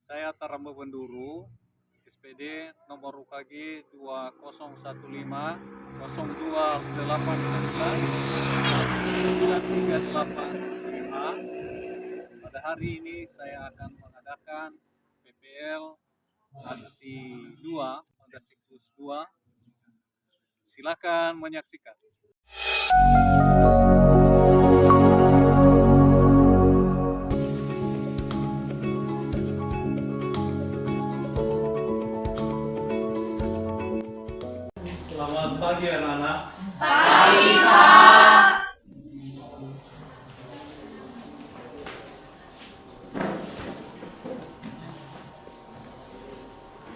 Saya Tarambo Benduru, SPD nomor UKG 2015 0289 Pada hari ini saya akan mengadakan PPL aksi 2 pada siklus 2. Silakan menyaksikan. Selamat pagi anak-anak. Pagi, Pak.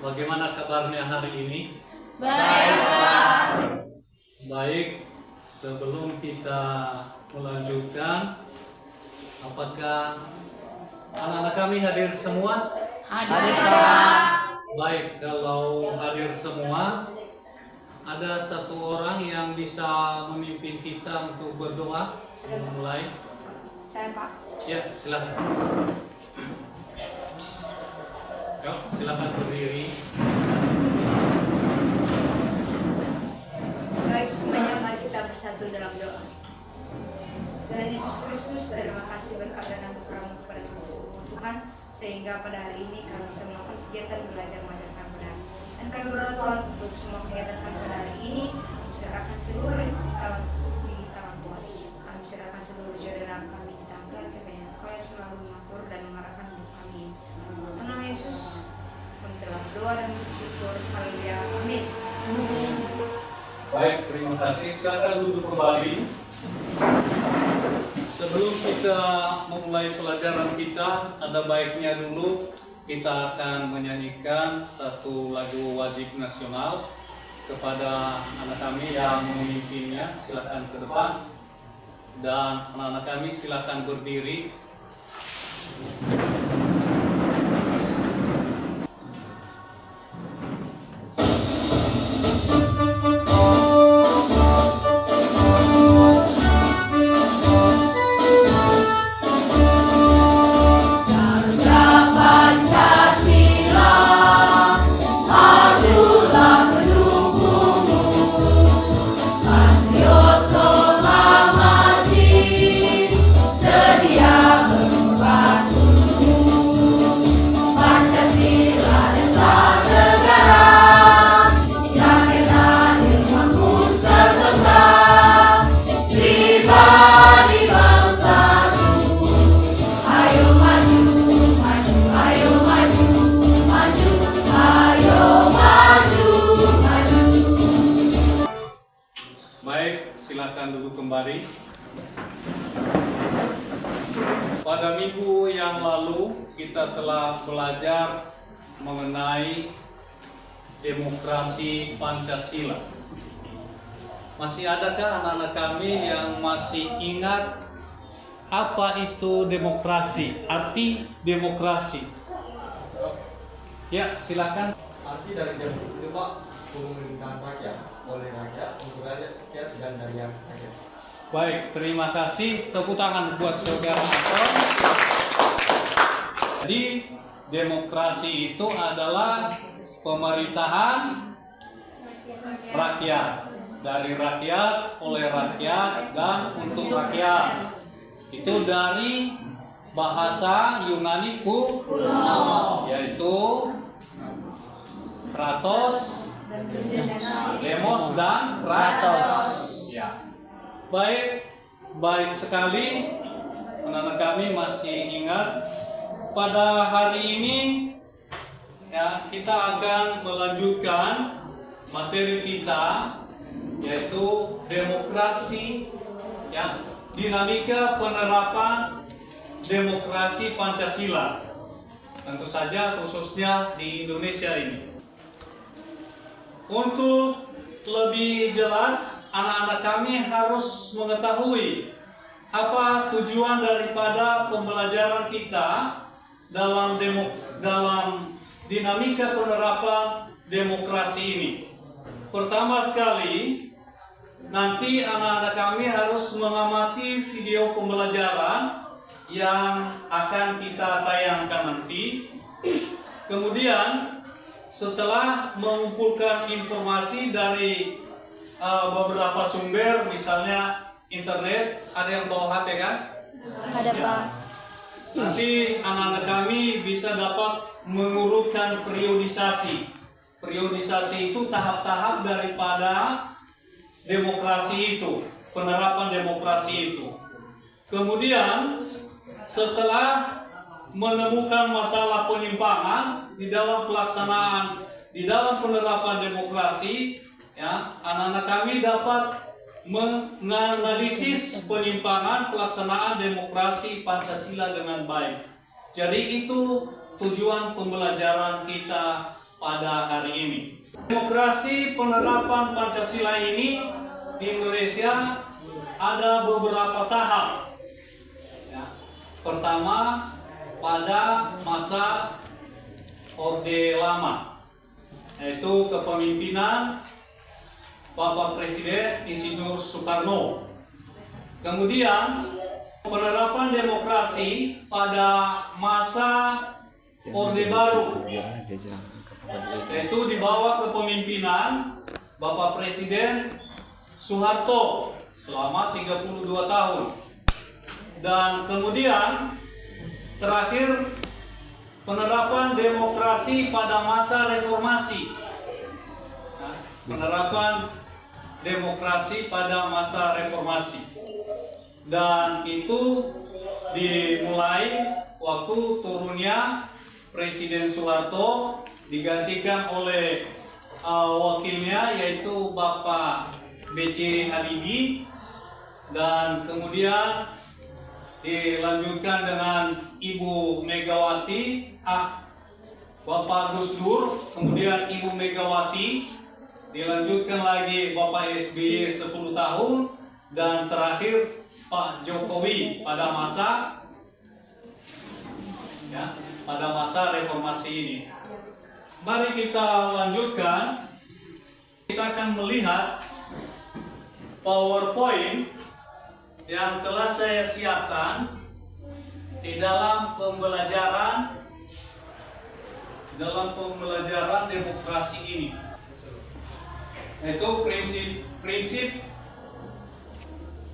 Bagaimana kabarnya hari ini? Baik, Pak. Baik, sebelum kita melanjutkan, apakah anak-anak kami hadir semua? Hadir, Pak. Baik, kalau hadir semua, ada satu orang yang bisa memimpin kita untuk berdoa sebelum mulai. Saya, Pak. Ya, silakan. Yuk, silakan berdiri. Baik semuanya, mari kita bersatu dalam doa. Tuhan Yesus Kristus, terima kasih berkat dan anugerah-Mu kepada kami semua Tuhan, sehingga pada hari ini kami bisa melakukan kegiatan belajar mengajarkan benar. Dan kami berdoa Tuhan untuk semua kegiatan kami pada hari ini, kami serahkan seluruh di tangan Tuhan. Kami serahkan seluruh jodoh kami di tangan Tuhan, kiranya Engkau yang selalu mengatur dan mengarahkan hidup kami. Dalam nama Yesus, kami telah berdoa dan bersyukur. Haleluya. Amin. Baik, terima kasih. Silakan duduk kembali. Sebelum kita memulai pelajaran kita, ada baiknya dulu kita akan menyanyikan satu lagu wajib nasional kepada anak kami yang memimpinnya. Silakan ke depan dan anak-anak kami silakan berdiri. Baik, silakan duduk kembali. Pada minggu yang lalu kita telah belajar mengenai demokrasi Pancasila. Masih adakah anak-anak kami yang masih ingat apa itu demokrasi? Arti demokrasi? Ya, silakan. Arti dari demokrasi itu Pak, pemerintahan rakyat oleh rakyat untuk rakyat dan dari rakyat. Baik, terima kasih. Tepuk tangan buat saudara Anton. Jadi, demokrasi itu adalah pemerintahan rakyat, dari rakyat, oleh rakyat, dan untuk rakyat. Itu dari bahasa Yunani kuno, yaitu kratos, demos, dan kratos. Ya. Baik sekali. Anak-anak kami masih ingat. Pada hari ini ya, kita akan melanjutkan materi kita, yaitu demokrasi, ya, dinamika penerapan demokrasi Pancasila. Tentu saja khususnya di Indonesia ini. Untuk lebih jelas, anak-anak kami harus mengetahui apa tujuan daripada pembelajaran kita dalam dinamika penerapan demokrasi ini. Pertama sekali, nanti anak-anak kami harus mengamati video pembelajaran yang akan kita tayangkan nanti. Kemudian setelah mengumpulkan informasi dari beberapa sumber, misalnya internet, ada yang bawa HP kan? Ada Ya. Pak. Nanti anak-anak kami bisa dapat mengurutkan periodisasi. Periodisasi itu tahap-tahap daripada demokrasi itu, penerapan demokrasi itu. Kemudian setelah menemukan masalah penyimpangan di dalam pelaksanaan, di dalam penerapan demokrasi, ya, anak-anak kami dapat menganalisis penyimpangan pelaksanaan demokrasi Pancasila dengan baik. Jadi itu tujuan pembelajaran kita pada hari ini. Demokrasi penerapan Pancasila ini di Indonesia ada beberapa tahap. Ya. Pertama, pada masa Orde Lama, yaitu kepemimpinan Bapak Presiden Insinyur Soekarno. Kemudian penerapan demokrasi pada masa Orde Baru, yaitu di bawah kepemimpinan Bapak Presiden Soeharto selama 32 tahun. Dan kemudian terakhir penerapan demokrasi pada masa reformasi. Nah, penerapan demokrasi pada masa reformasi. Dan itu dimulai waktu turunnya Presiden Soeharto, digantikan oleh wakilnya yaitu Bapak B.J. Habibie, dan kemudian dilanjutkan dengan Ibu Megawati, Bapak Gus Dur, kemudian Ibu Megawati, dilanjutkan lagi Bapak SBY 10 tahun, dan terakhir Pak Jokowi pada masa reformasi ini. Mari kita lanjutkan. Kita akan melihat PowerPoint yang telah saya siapkan di dalam pembelajaran demokrasi ini, yaitu prinsip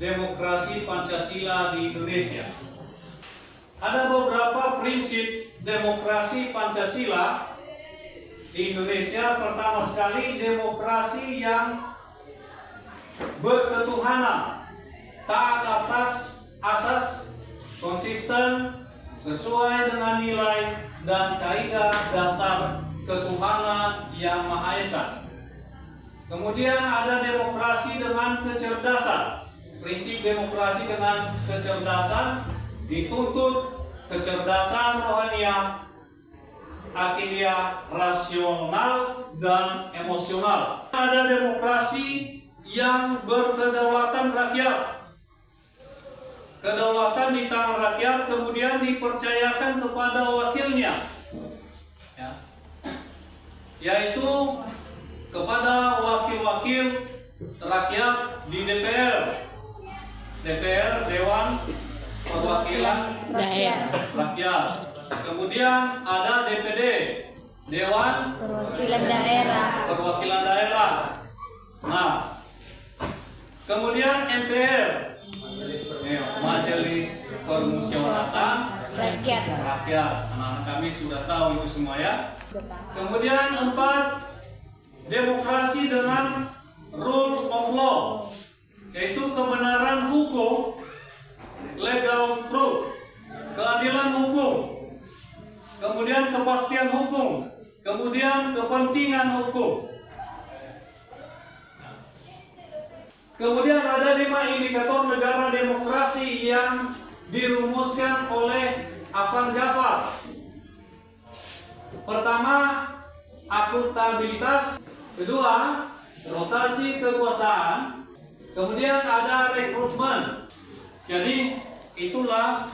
demokrasi Pancasila di Indonesia. Ada beberapa prinsip demokrasi Pancasila di Indonesia. Pertama sekali, demokrasi yang berketuhanan, taat atas asas, konsisten, sesuai dengan nilai dan kaidah dasar ketuhanan yang Maha Esa. Kemudian ada demokrasi dengan kecerdasan. Prinsip demokrasi dengan kecerdasan dituntut kecerdasan rohaniah, akiliyah, rasional, dan emosional. Ada demokrasi yang berkedaulatan rakyat. Kedaulatan di tangan rakyat kemudian dipercayakan kepada wakilnya, ya, yaitu kepada wakil-wakil rakyat di DPR, Dewan Perwakilan Daerah. Rakyat. Kemudian ada DPD, Dewan Perwakilan Daerah. Perwakilan Daerah. Nah, kemudian MPR, Majelis Permusyawaratan Rakyat. Rakyat. Anak-anak kami sudah tahu itu semua ya. Kemudian 4, demokrasi dengan rule of law, yaitu kebenaran hukum, legal truth, keadilan hukum, kemudian kepastian hukum, kemudian kepentingan hukum. Kemudian ada 5 indikator negara demokrasi yang dirumuskan oleh Afan Jafar. Pertama, akuntabilitas. Kedua, rotasi kekuasaan. Kemudian ada rekrutmen. Jadi itulah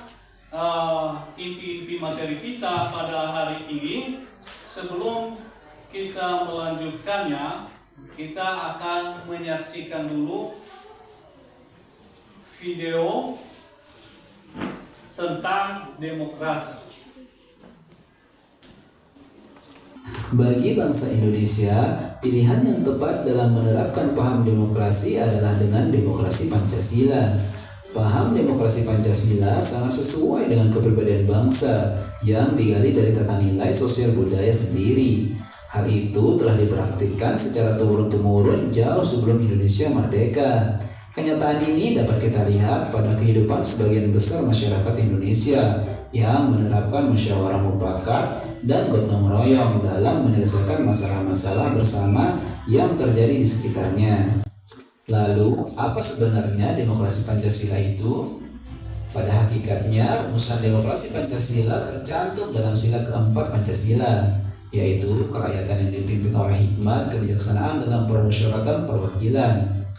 inti-inti materi kita pada hari ini. Sebelum kita melanjutkannya, kita akan menyaksikan dulu video tentang demokrasi. Bagi bangsa Indonesia, pilihan yang tepat dalam menerapkan paham demokrasi adalah dengan demokrasi Pancasila. Paham demokrasi Pancasila sangat sesuai dengan kepribadian bangsa yang digali dari tata nilai sosial budaya sendiri. Hal itu telah dipraktikkan secara turun-temurun jauh sebelum Indonesia merdeka. Kenyataan ini dapat kita lihat pada kehidupan sebagian besar masyarakat Indonesia yang menerapkan musyawarah mufakat dan gotong royong dalam menyelesaikan masalah-masalah bersama yang terjadi di sekitarnya. Lalu, apa sebenarnya demokrasi Pancasila itu? Pada hakikatnya, rumusan demokrasi Pancasila tercantum dalam sila keempat Pancasila, yaitu kerakyatan yang dipimpin oleh hikmat kebijaksanaan dalam permusyawaratan perwakilan.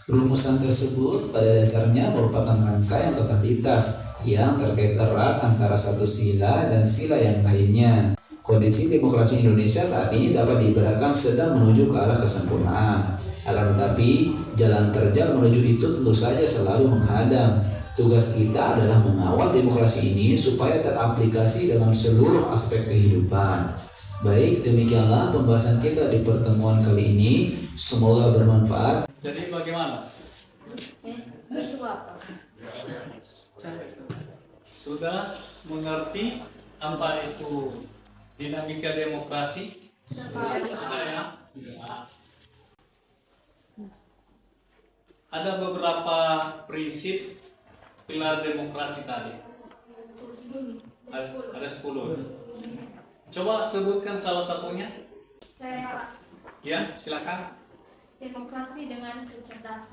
Rumusan tersebut pada dasarnya merupakan rangkaian totalitas yang terkait erat antara satu sila dan sila yang lainnya. Kondisi demokrasi Indonesia saat ini dapat diibaratkan sedang menuju ke arah kesempurnaan. Akan tetapi, jalan terjal menuju itu tentu saja selalu menghadang. Tugas kita adalah mengawal demokrasi ini supaya teraplikasi dalam seluruh aspek kehidupan. Baik, demikianlah pembahasan kita di pertemuan kali ini. Semoga bermanfaat. Jadi bagaimana? Itu apa? Sudah mengerti apa itu dinamika demokrasi? Sudah ya? Ada beberapa prinsip pilar demokrasi tadi. Ada 10. Coba sebutkan salah satunya. Ya, silakan. Demokrasi dengan kecerdasan.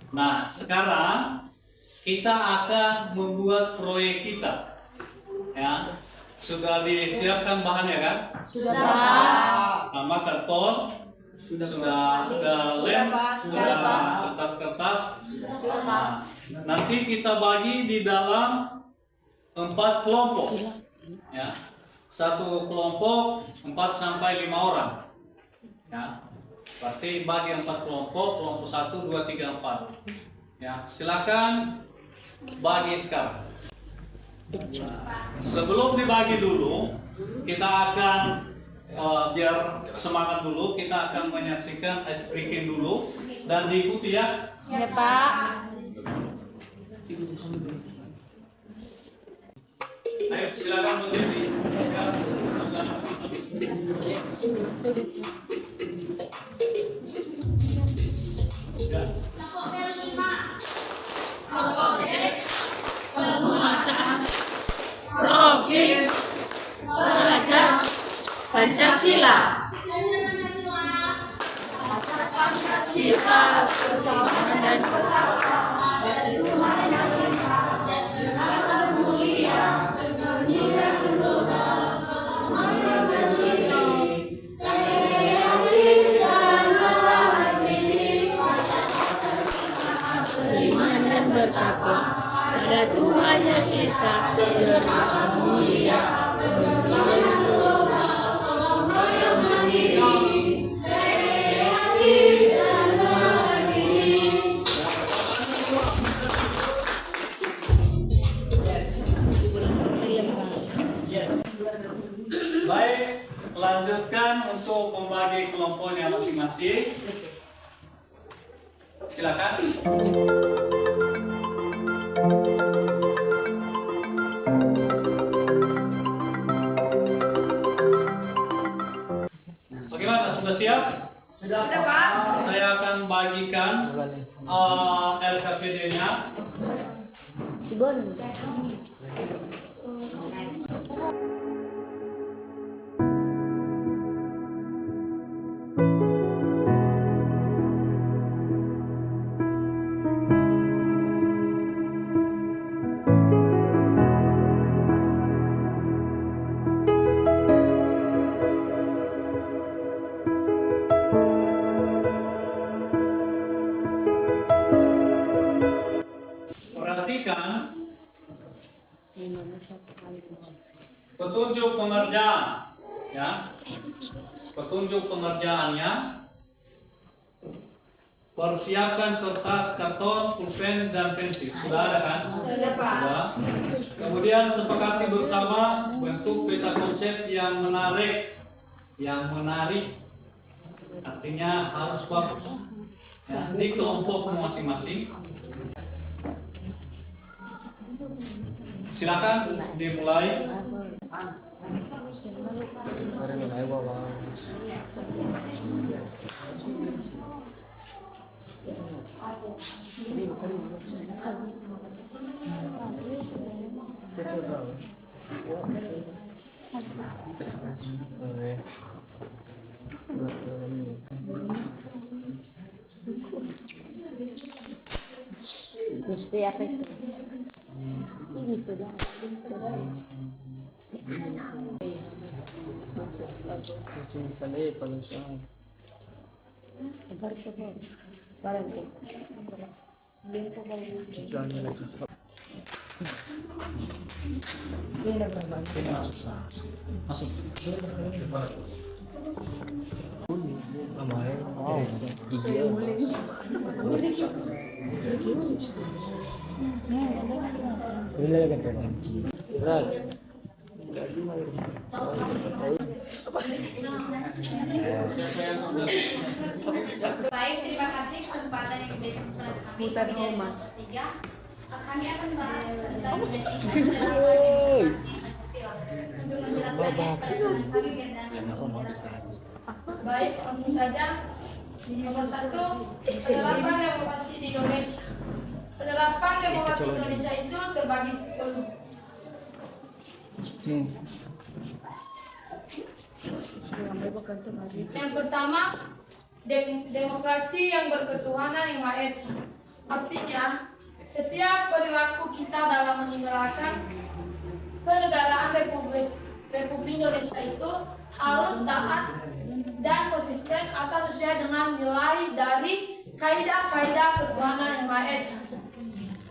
Nah, sekarang kita akan membuat proyek kita. Ya, sudah disiapkan bahannya kan? Sudah. Nama karton, sudah ada lem, sudah kertas-kertas. Nah, nanti kita bagi di dalam 4 kelompok. Ya, satu kelompok 4 sampai 5 orang. Ya, berarti bagi 4 kelompok, kelompok 1, 2, 3, 4. Ya, silakan bagi sekarang. Sebelum dibagi dulu, kita akan biar semangat dulu, kita akan menyaksikan ice breaking dulu dan diikuti ya. Ya, Pak. Ayo silakan berdiri. Penguatan profil belajar Pancasila. Pancasila beriman dan beriman dan bertakwa pada Tuhan yang Esa bermaha mulia. Baik, lanjutkan untuk membagi kelompoknya masing-masing. Silakan. Bagaimana? Sudah siap? Sudah, Pak. Saya akan bagikan LKPD-nya. Perhatikan petunjuk pengerjaan, ya. Petunjuk pengerjaannya. Persiapkan kertas, karton, pulpen, dan pensil. Sudah ada kan? Sudah, Pak. Sudah. Kemudian sepakati bersama bentuk peta konsep yang menarik yang menarik, artinya harus bagus ya, di kelompok masing-masing. Silakan dimulai. Mesti apa itu? Ini sudah. Masuk. Baik, terima kasih kesempatan yang diberikan kepada kami. Bukan Dari Mas. Tiga, kami akan bahas tentang penelitian penerapan Pancasila. Untuk menjelaskannya kepada teman kami menjelaskan. Baik, langsung saja. Nomor 1, penerapan demokrasi di Indonesia. Penerapan demokrasi di Indonesia itu terbagi 10. Yang pertama, demokrasi yang berketuhanan yang Maha Esa. Artinya, setiap perilaku kita dalam menyelenggarakan kenegaraan Republik Indonesia itu harus taat dan konsisten atau sesuai dengan nilai dari kaidah-kaidah ketuhanan yang Maha Esa.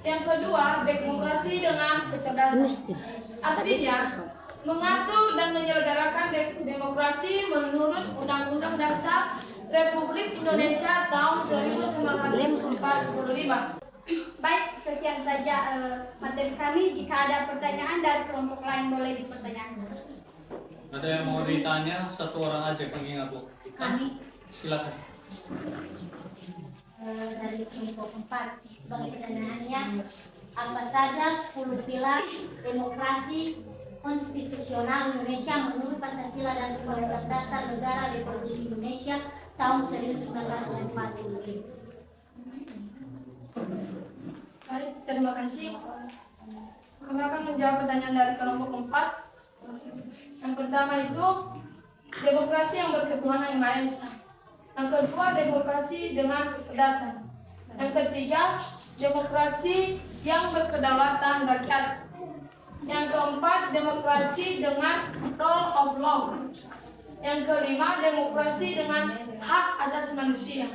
Yang kedua, demokrasi dengan kecerdasan. Artinya, mengatur dan menyelenggarakan demokrasi menurut Undang-Undang Dasar Republik Indonesia tahun 1945. Baik, sekian saja materi kami. Jika ada pertanyaan dari kelompok lain boleh dipertanyakan. Ada yang mau ditanya? Satu orang aja pengingat Bu. Kami Silakan. dari kelompok 4 sebagai pertanyaannya, apa saja 10 pilar demokrasi konstitusional Indonesia menurut Pancasila dan Undang-Undang Dasar Negara Republik Indonesia tahun 1945. Baik, terima kasih. Kami akan menjawab pertanyaan dari kelompok 4. Yang pertama itu demokrasi yang berketuhanan yang Maha Esa. Yang kedua, demokrasi dengan kecerdasan. Yang ketiga, demokrasi yang berkedaulatan rakyat. Yang keempat, demokrasi dengan rule of law. Yang kelima, demokrasi dengan hak asasi manusia.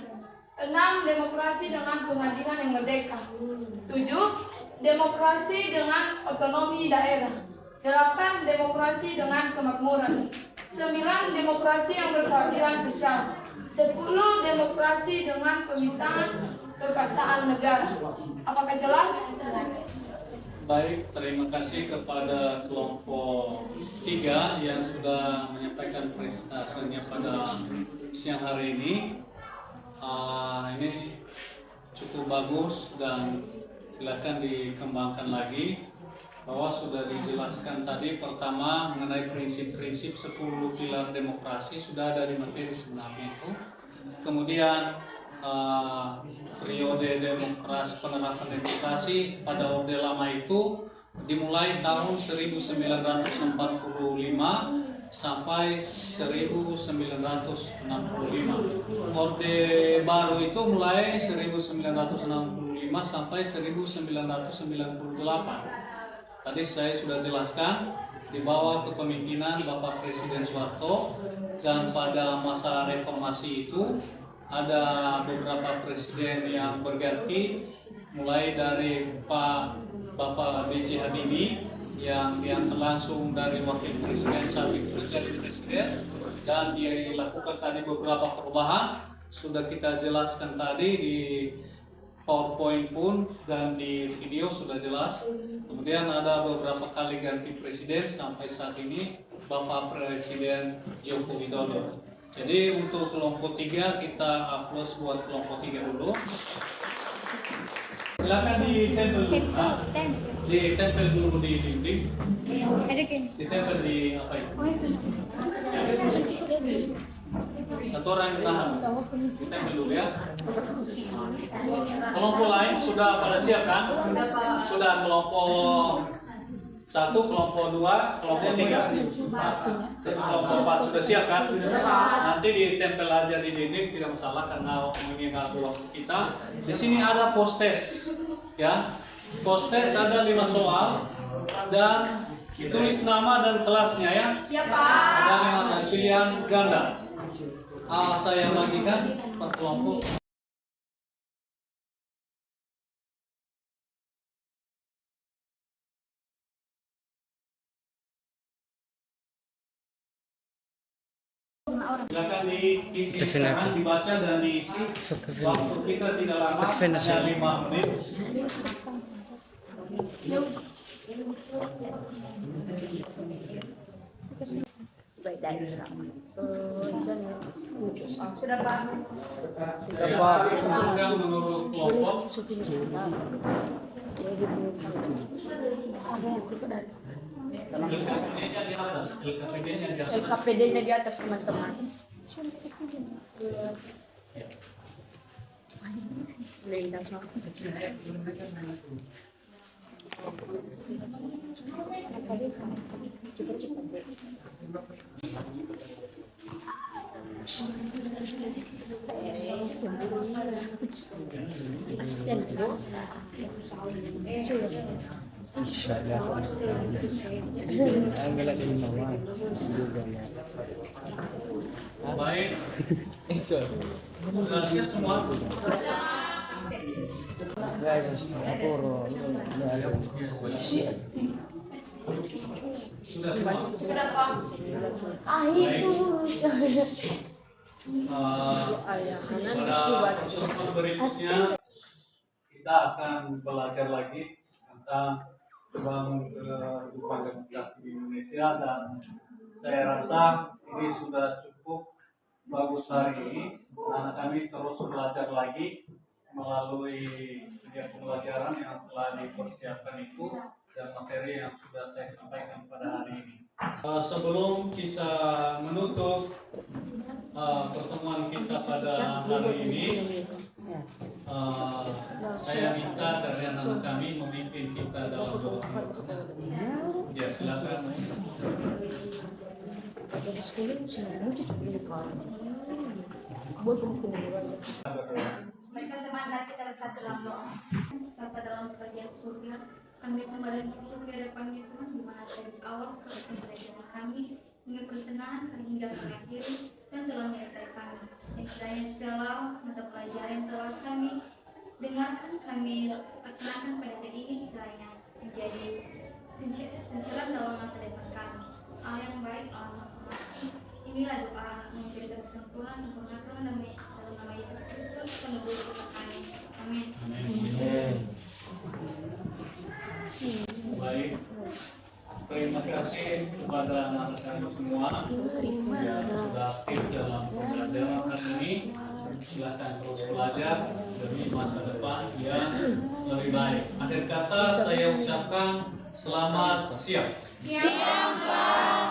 6. Demokrasi dengan pengadilan yang merdeka. 7. Demokrasi dengan otonomi daerah. 8. Demokrasi dengan kemakmuran. 9. Demokrasi yang berkeadilan sosial. 10. Demokrasi dengan pemisahan kekuasaan negara. Apakah jelas? Baik, terima kasih kepada kelompok 3 yang sudah menyampaikan presentasinya pada siang hari ini. Ini cukup bagus dan silakan dikembangkan lagi. Bahwa sudah dijelaskan tadi, pertama mengenai prinsip-prinsip 10 pilar demokrasi sudah ada di materi sebenarnya itu. Kemudian periode penerapan demokrasi pada Orde Lama itu dimulai tahun 1945 sampai 1965. Orde Baru itu mulai 1965 sampai 1998. Tadi saya sudah jelaskan di bawah kepemimpinan Bapak Presiden Soeharto, dan pada masa reformasi itu ada beberapa presiden yang berganti, mulai dari Bapak B.J. Habibie yang diangkat langsung dari wakil presiden saat itu menjadi presiden, dan dilakukan tadi beberapa perubahan sudah kita jelaskan tadi di PowerPoint pun dan di video sudah jelas. Kemudian ada beberapa kali ganti presiden sampai saat ini Bapak Presiden Joko Widodo. Jadi untuk kelompok 3 kita aplaus buat kelompok 3 dulu. Silakan ditempel dulu. Nah, ditempel dulu di dinding. Ditempel di apa itu? Satu orang yang tahan. Ditempel dulu ya. Kelompok lain sudah pada siap kan? Sudah kelompok 1, kelompok 2, kelompok 3, kelompok 4 sudah siap kan? Nanti ditempel aja di dinding tidak masalah karena ini nggak kelompok kita. Di sini ada post-test, ya. Post-test ada 5 soal dan tulis nama dan kelasnya ya. Ada 5 pilihan ganda. Saya bagikan per kelompok. Silakan diisi, silakan dibaca dan diisi. Waktu kita tidak lama, hanya 5 menit. Sudah Pak. Saya umumkan menurut kelompok. LKPD-nya di atas. LKPD-nya di atas. LKPD-nya di atas teman-teman. Baik. Sudah siap semua? Sudah semua? Sudah Pak. Pada pertemuan berikutnya kita akan belajar lagi tentang membangun kehidupan demokrasi di Indonesia dan saya rasa ini sudah cukup bagus hari ini karena kami terus belajar lagi melalui kegiatan pembelajaran yang telah dipersiapkan itu dan materi yang sudah saya sampaikan pada hari ini. Sebelum kita menutup pertemuan kita pada hari ini, saya minta dari anak kami memimpin kita dalam doa. Ya, silakan. Mereka semangat kita bersatu dalam doa. Bapa dalam kerajaan surga, kami kembali bersyukur di hadapan Tuhan di mana dari awal kerajaan kami hingga pertengahan hingga akhir dan telah menyertai kami. Dan kiranya segala mata pelajaran yang telah kami dengarkan kami laksanakan pada hari ini kiranya menjadi pencerahan dalam masa depan kami. Allah yang baik, Allah yang pengasih. Inilah doa memberikan sempurnakan dalam nama Yesus Kristus penebus dosa kami. Amin. Baik. Terima kasih kepada anak kami semua yang sudah aktif dalam pembelajaran hari ini. Silakan terus belajar demi masa depan yang lebih baik. Akhir kata saya ucapkan selamat siang. Siap, Pak.